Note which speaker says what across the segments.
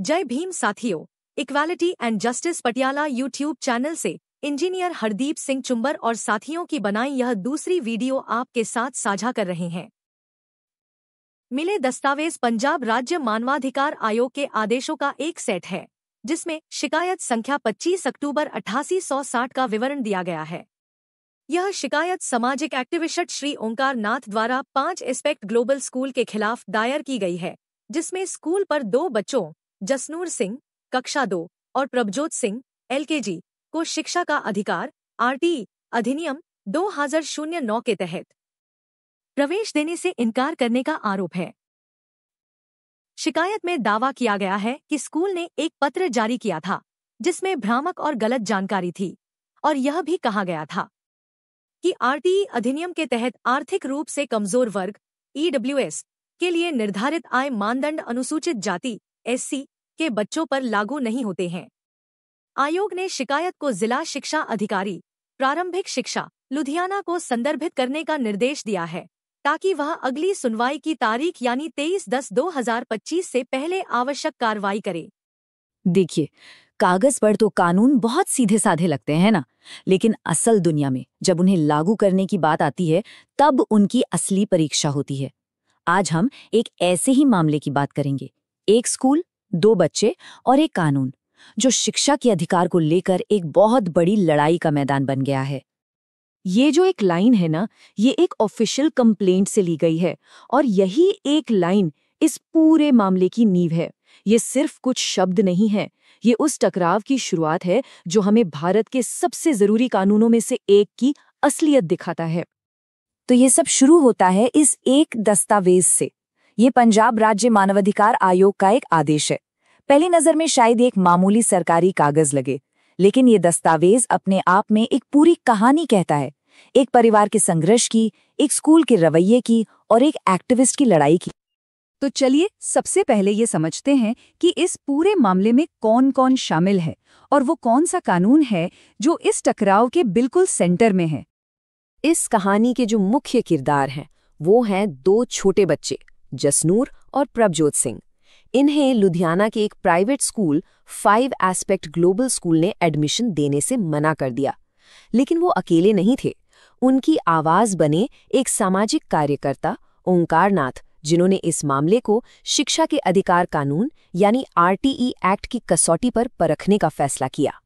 Speaker 1: जय भीम साथियों, equality and justice Patiala YouTube channel से इंजीनियर हरदीप सिंह चुंबर और साथियों की बनाई यह दूसरी वीडियो आपके साथ साझा कर रहे हैं। मिले दस्तावेज पंजाब राज्य मानवाधिकार आयोग के आदेशों का एक सेट है, जिसमें शिकायत संख्या 25 अक्टूबर 8860 का विवरण दिया गया है। यह शिकायत सामाजिक एक्टिविस्ट श्री ओंकार नाथ द्वारा 5 एस्पेक्ट ग्लोबल स्कूल के खिलाफ दायर की गई है, जिसमें स्कूल पर 2 बच्चों जसनूर सिंह कक्षा 2 और प्रभजोत सिंह LKG को शिक्षा का अधिकार RTE अधिनियम 2009 के तहत प्रवेश देने से इनकार करने का आरोप है। शिकायत में दावा किया गया है कि स्कूल ने एक पत्र जारी किया था, जिसमें भ्रामक और गलत जानकारी थी, और यह भी कहा गया था कि RTE अधिनियम के तहत आर्थिक रूप से कमजोर वर्ग EWS के लिए निर्धारित आय मानदंड अनुसूचित जाति SC के बच्चों पर लागू नहीं होते हैं। आयोग ने शिकायत को जिला शिक्षा अधिकारी प्रारंभिक शिक्षा लुधियाना को संदर्भित करने का निर्देश दिया है, ताकि वह अगली सुनवाई की तारीख यानी 23/10/2025 से पहले आवश्यक कार्रवाई करे।
Speaker 2: देखिए, कागज पर तो कानून बहुत सीधे साधे लगते हैं ना, लेकिन असल दुनिया में जब उन्हें लागू करने की बात आती है, तब उनकी असली परीक्षा होती है। आज हम एक ऐसे ही मामले की बात करेंगे। एक स्कूल, 2 बच्चे और एक कानून, जो शिक्षा के अधिकार को लेकर एक बहुत बड़ी लड़ाई का मैदान बन गया है। ये जो एक लाइन है ना, ये एक ऑफिशियल कंप्लेंट से ली गई है, और यही एक लाइन इस पूरे मामले की नींव है। ये सिर्फ कुछ शब्द नहीं है, ये उस टकराव की शुरुआत है जो हमें भारत के सबसे जरूरी कानूनों में से एक की असलियत दिखाता है। तो ये सब शुरू होता है इस एक दस्तावेज से। ये पंजाब राज्य मानवाधिकार आयोग का एक आदेश है। पहली नजर में शायद एक मामूली सरकारी कागज लगे, लेकिन ये दस्तावेज अपने आप में एक पूरी कहानी कहता है। एक परिवार के संघर्ष की, एक स्कूल के रवैये की और एक एक्टिविस्ट की लड़ाई की। तो चलिए सबसे पहले ये समझते हैं कि इस पूरे मामले में कौन कौन शामिल है और वो कौन सा कानून है जो इस टकराव के बिल्कुल सेंटर में है।
Speaker 3: इस कहानी के जो मुख्य किरदार हैं वो हैं 2 छोटे बच्चे, जसनूर और प्रभजोत सिंह। इन्हें लुधियाना के एक private school 5 aspect global school ने एडमिशन देने से मना कर दिया। लेकिन वो अकेले नहीं थे। उनकी आवाज बने एक सामाजिक कार्यकर्ता ओंकार नाथ, जिन्होंने इस मामले को शिक्षा के अधिकार कानून यानी RTE एक्ट की कसौटी पर परखने का फैसला किया।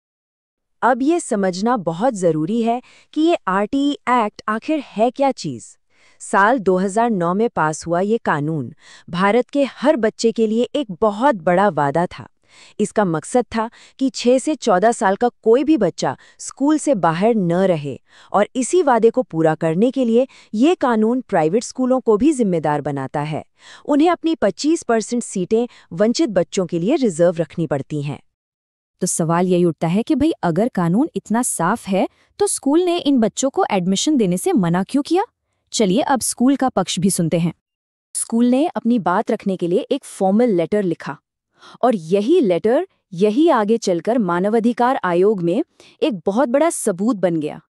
Speaker 3: अब ये समझना बहुत जरूरी है कि ये RTE एक्ट आखिर है क्या चीज। साल 2009 में पास हुआ ये कानून भारत के हर बच्चे के लिए एक बहुत बड़ा वादा था। इसका मकसद था कि 6 से 14 साल का कोई भी बच्चा स्कूल से बाहर न रहे, और इसी वादे को पूरा करने के लिए ये कानून प्राइवेट स्कूलों को भी जिम्मेदार बनाता है। उन्हें अपनी 25% सीटें वंचित बच्चों के लिए रिजर्व रखनी पड़ती हैं।
Speaker 2: तो सवाल यही उठता है कि भाई, अगर कानून इतना साफ है तो स्कूल ने इन बच्चों को एडमिशन देने से मना क्यों किया? चलिए अब स्कूल का पक्ष भी सुनते हैं। स्कूल ने अपनी बात रखने के लिए एक फॉर्मल लेटर लिखा, और यही लेटर यही आगे चलकर मानवाधिकार आयोग में एक बहुत बड़ा सबूत बन गया।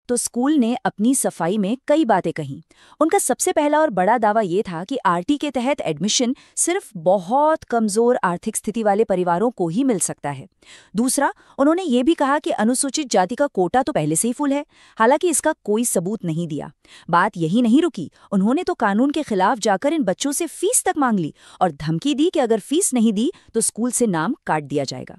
Speaker 2: तो स्कूल ने अपनी सफाई में कई बातें कहीं। उनका सबसे पहला और बड़ा दावा ये था कि RTE के तहत एडमिशन सिर्फ बहुत कमजोर आर्थिक स्थिति वाले परिवारों को ही मिल सकता है। दूसरा, उन्होंने ये भी कहा कि अनुसूचित जाति का कोटा तो पहले से ही फुल है, हालांकि इसका कोई सबूत नहीं दिया। बात यही नहीं रुकी, उन्होंने तो कानून के खिलाफ जाकर इन बच्चों से फीस तक मांग ली और धमकी दी कि अगर फीस नहीं दी तो स्कूल से नाम काट दिया जाएगा।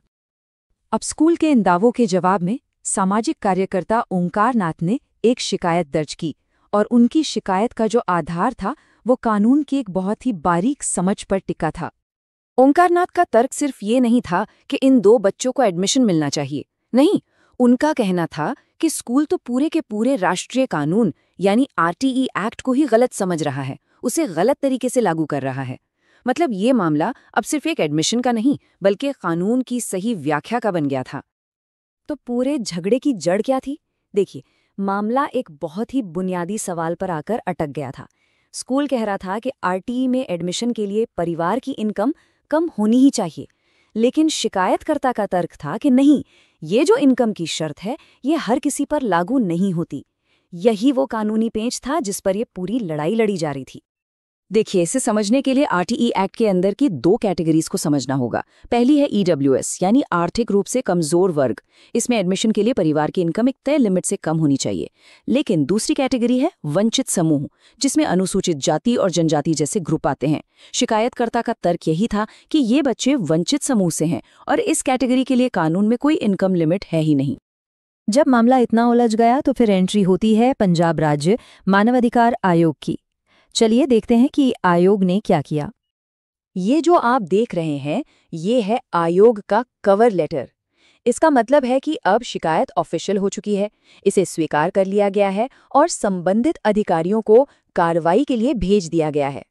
Speaker 2: अब स्कूल के इन दावों के जवाब में सामाजिक कार्यकर्ता ओंकार नाथ ने एक शिकायत दर्ज की, और उनकी शिकायत का जो आधार था वो कानून की एक बहुत ही बारीक समझ पर टिका था। ओंकार नाथ का तर्क सिर्फ ये नहीं था कि इन 2 बच्चों को एडमिशन मिलना चाहिए, नहीं, उनका कहना था कि स्कूल तो पूरे के पूरे राष्ट्रीय कानून यानी RTE एक्ट को ही गलत समझ रहा है, उसे गलत तरीके से लागू कर रहा है। मतलब ये मामला अब सिर्फ एक एडमिशन का नहीं, बल्कि कानून की सही व्याख्या का बन गया था। तो पूरे झगड़े की जड़ क्या थी? देखिए, मामला एक बहुत ही बुनियादी सवाल पर आकर अटक गया था। स्कूल कह रहा था कि RTE में एडमिशन के लिए परिवार की इनकम कम होनी ही चाहिए, लेकिन शिकायतकर्ता का तर्क था कि नहीं, ये जो इनकम की शर्त है ये हर किसी पर लागू नहीं होती। यही वो कानूनी पेंच था जिस पर ये पूरी लड़ाई लड़ी जा रही थी। देखिए, इसे समझने के लिए आरटीई एक्ट के अंदर की 2 कैटेगरीज को समझना होगा। पहली है ईडब्ल्यूएस, यानी आर्थिक रूप से कमजोर वर्ग। इसमें एडमिशन के लिए परिवार की इनकम एक तय लिमिट से कम होनी चाहिए। लेकिन दूसरी कैटेगरी है वंचित समूह, जिसमें अनुसूचित जाति और जनजाति जैसे ग्रुप आते हैं। शिकायतकर्ता का तर्क यही था कि ये बच्चे वंचित समूह से हैं और इस कैटेगरी के लिए कानून में कोई इनकम लिमिट है ही नहीं।
Speaker 4: जब मामला इतना उलझ गया तो फिर एंट्री होती है पंजाब राज्य मानवाधिकार आयोग की। चलिए देखते हैं कि आयोग ने क्या किया।
Speaker 3: ये जो आप देख रहे हैं, ये है आयोग का कवर लेटर। इसका मतलब है कि अब शिकायत ऑफिशियल हो चुकी है, इसे स्वीकार कर लिया गया है और संबंधित अधिकारियों को कार्रवाई के लिए भेज दिया गया है।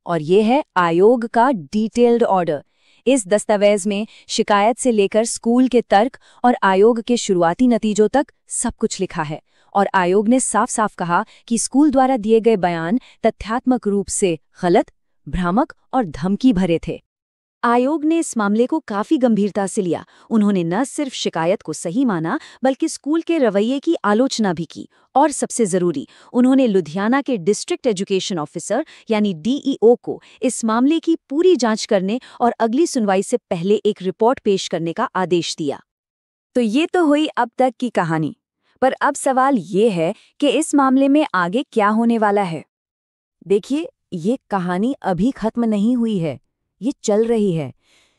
Speaker 3: और ये है आयोग का डिटेल्ड ऑर्डर। इस दस्तावेज में शिकायत से लेकर स्कूल के तर्क और आयोग के शुरुआती नतीजों तक सब कुछ लिखा है। और आयोग ने साफ साफ कहा कि स्कूल द्वारा दिए गए बयान तथ्यात्मक रूप से गलत, भ्रामक और धमकी भरे थे।
Speaker 2: आयोग ने इस मामले को काफी गंभीरता से लिया। उन्होंने न सिर्फ शिकायत को सही माना, बल्कि स्कूल के रवैये की आलोचना भी की। और सबसे जरूरी, उन्होंने लुधियाना के डिस्ट्रिक्ट एजुकेशन ऑफिसर यानी डीईओ को इस मामले की पूरी जांच करने और अगली सुनवाई से पहले एक रिपोर्ट पेश करने का आदेश दिया।
Speaker 4: तो ये तो हुई अब तक की कहानी, पर अब सवाल ये है कि इस मामले में आगे क्या होने वाला है।
Speaker 3: देखिए, ये कहानी अभी खत्म नहीं हुई है, ये चल रही है।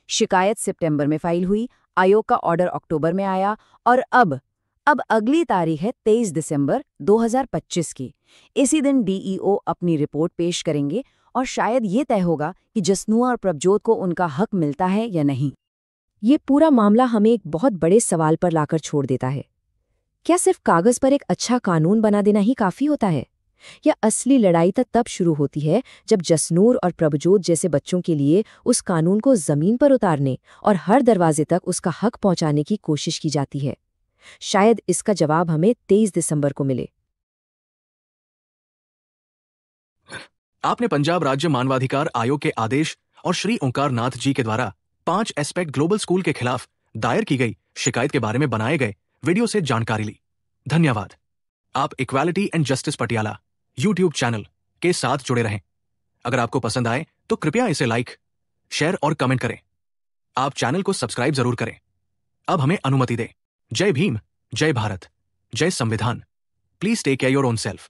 Speaker 3: शिकायत सितंबर में फाइल हुई, आयोग का ऑर्डर अक्टूबर में आया और अब अगली तारीख है 23 दिसंबर 2025 की। इसी दिन डीईओ अपनी रिपोर्ट पेश करेंगे और शायद ये तय होगा कि जसनूआ और प्रभजोत को उनका हक मिलता है या नहीं। ये पूरा मामला हमें एक बहुत बड़े सवाल पर लाकर छोड़ देता है। क्या सिर्फ कागज पर एक अच्छा कानून बना देना ही काफी होता है, या असली लड़ाई तब शुरू होती है जब जसनूर और प्रभजोत जैसे बच्चों के लिए उस कानून को जमीन पर उतारने और हर दरवाजे तक उसका हक पहुंचाने की कोशिश की जाती है? शायद इसका जवाब हमें 23 दिसंबर को मिले।
Speaker 5: आपने पंजाब राज्य मानवाधिकार आयोग के आदेश और श्री ओंकार नाथ जी के द्वारा 5 एस्पेक्ट ग्लोबल स्कूल के खिलाफ दायर की गई शिकायत के बारे में बनाए गए वीडियो से जानकारी ली। धन्यवाद। आप equality and justice Patiala YouTube channel के साथ जुड़े रहें। अगर आपको पसंद आए तो कृपया इसे लाइक, शेयर और कमेंट करें। आप चैनल को सब्सक्राइब जरूर करें। अब हमें अनुमति दें। जय भीम, जय भारत, जय संविधान। Please take care your own self.